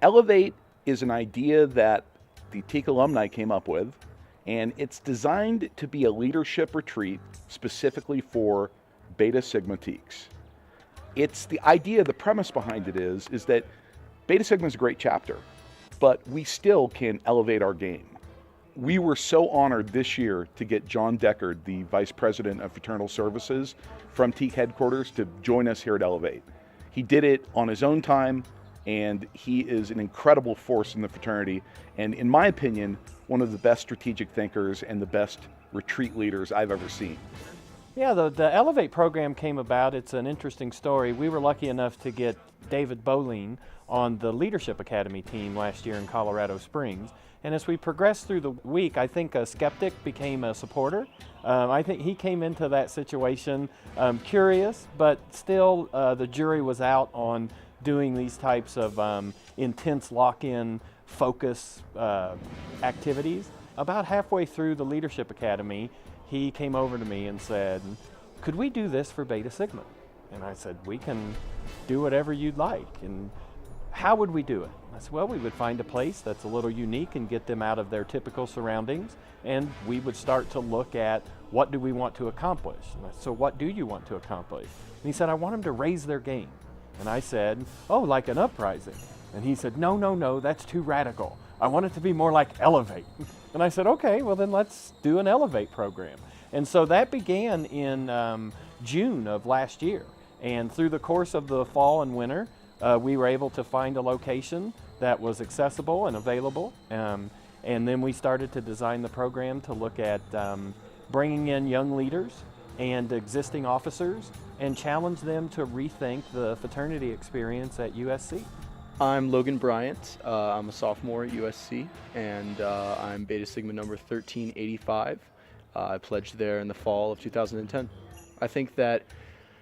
Elevate is an idea that the Teak alumni came up with, and it's designed to be a leadership retreat specifically for Beta Sigma Teaks. It's the idea, the premise behind it is that Beta Sigma is a great chapter, but we still can elevate our game. We were so honored this year to get John Deckard, the Vice President of Fraternal Services from Teak headquarters, to join us here at Elevate. He did it on his own time, and he is an incredible force in the fraternity, and in my opinion, one of the best strategic thinkers and the best retreat leaders I've ever seen. Yeah, the Elevate program came about. It's an interesting story. We were lucky enough to get David Boline on the Leadership Academy team last year in Colorado Springs. And as we progressed through the week, I think a skeptic became a supporter. I think he came into that situation curious, but still the jury was out on doing these types of intense lock-in focus activities. About halfway through the Leadership Academy, he came over to me and said, "Could we do this for Beta Sigma?" And I said, "We can do whatever you'd like." And how would we do it? I said, "Well, we would find a place that's a little unique and get them out of their typical surroundings, and we would start to look at what do we want to accomplish." And I said, "So what do you want to accomplish?" And he said, "I want them to raise their game." And I said, "Oh, like an uprising?" And he said, No, that's too radical. I want it to be more like Elevate." And I said, "Okay, well then let's do an Elevate program." And so that began in June of last year. And through the course of the fall and winter, we were able to find a location that was accessible and available. And then we started to design the program to look at bringing in young leaders and existing officers and challenge them to rethink the fraternity experience at USC. I'm Logan Bryant. I'm a sophomore at USC, and I'm Beta Sigma number 1385. I pledged there in the fall of 2010. I think that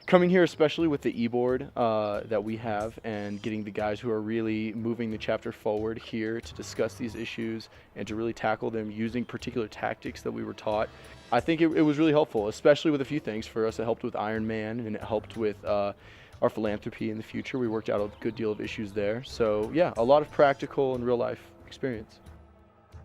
coming here, especially with the e-board that we have, and getting the guys who are really moving the chapter forward here to discuss these issues and to really tackle them using particular tactics that we were taught, I think it was really helpful, especially with a few things. For us, it helped with Iron Man, and it helped with our philanthropy in the future. We worked out a good deal of issues there. So yeah, a lot of practical and real life experience.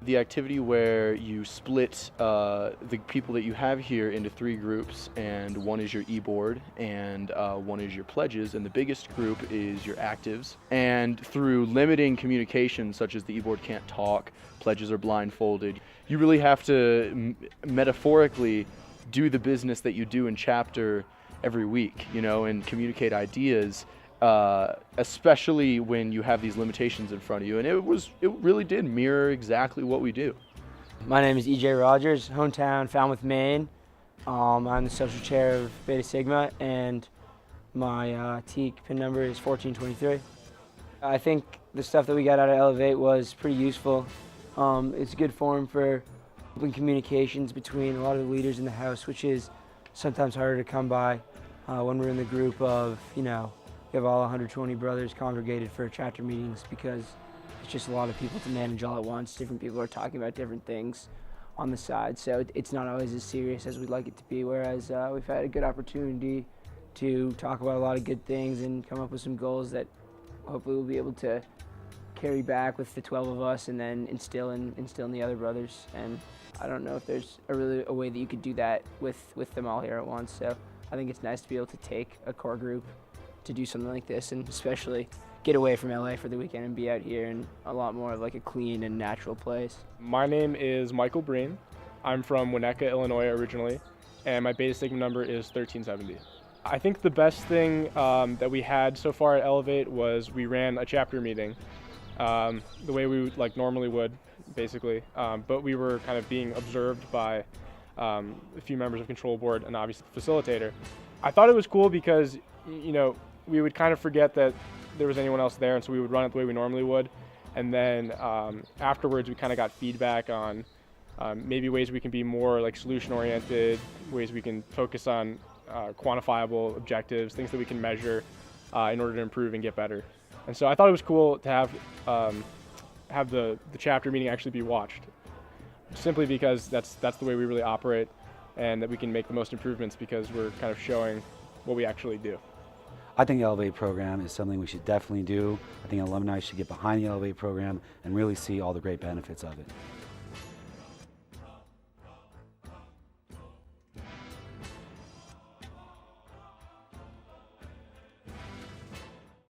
The activity where you split the people that you have here into 3 groups, and one is your e-board and one is your pledges, and the biggest group is your actives. And through limiting communication, such as the e-board can't talk, pledges are blindfolded, you really have to metaphorically do the business that you do in chapter every week, you know, and communicate ideas, especially when you have these limitations in front of you. And it really did mirror exactly what we do. My name is EJ Rogers, hometown Falmouth, Maine. I'm the social chair of Beta Sigma, and my Teak pin number is 1423. I think the stuff that we got out of Elevate was pretty useful. It's a good forum for open communications between a lot of the leaders in the house, which is sometimes harder to come by when we're in the group of, you know, we have all 120 brothers congregated for chapter meetings, because it's just a lot of people to manage all at once. Different people are talking about different things on the side, so it's not always as serious as we'd like it to be, whereas we've had a good opportunity to talk about a lot of good things and come up with some goals that hopefully we'll be able to carry back with the 12 of us and then instill in the other brothers. And I don't know if there's a way that you could do that with them all here at once, so I think it's nice to be able to take a core group to do something like this, and especially get away from LA for the weekend and be out here in a lot more of like a clean and natural place. My name is Michael Breen. I'm from Winnetka, Illinois originally, and my Beta Sigma number is 1370. I think the best thing that we had so far at Elevate was we ran a chapter meeting the way we normally would, basically, but we were kind of being observed by a few members of Control Board and obviously the facilitator. I thought it was cool because, you know, we would kind of forget that there was anyone else there, and so we would run it the way we normally would. And then afterwards, we kind of got feedback on maybe ways we can be more like solution-oriented, ways we can focus on quantifiable objectives, things that we can measure in order to improve and get better. And so I thought it was cool to have the chapter meeting actually be watched, simply because that's the way we really operate, and that we can make the most improvements because we're kind of showing what we actually do. I think the Elevate program is something we should definitely do. I think alumni should get behind the Elevate program and really see all the great benefits of it.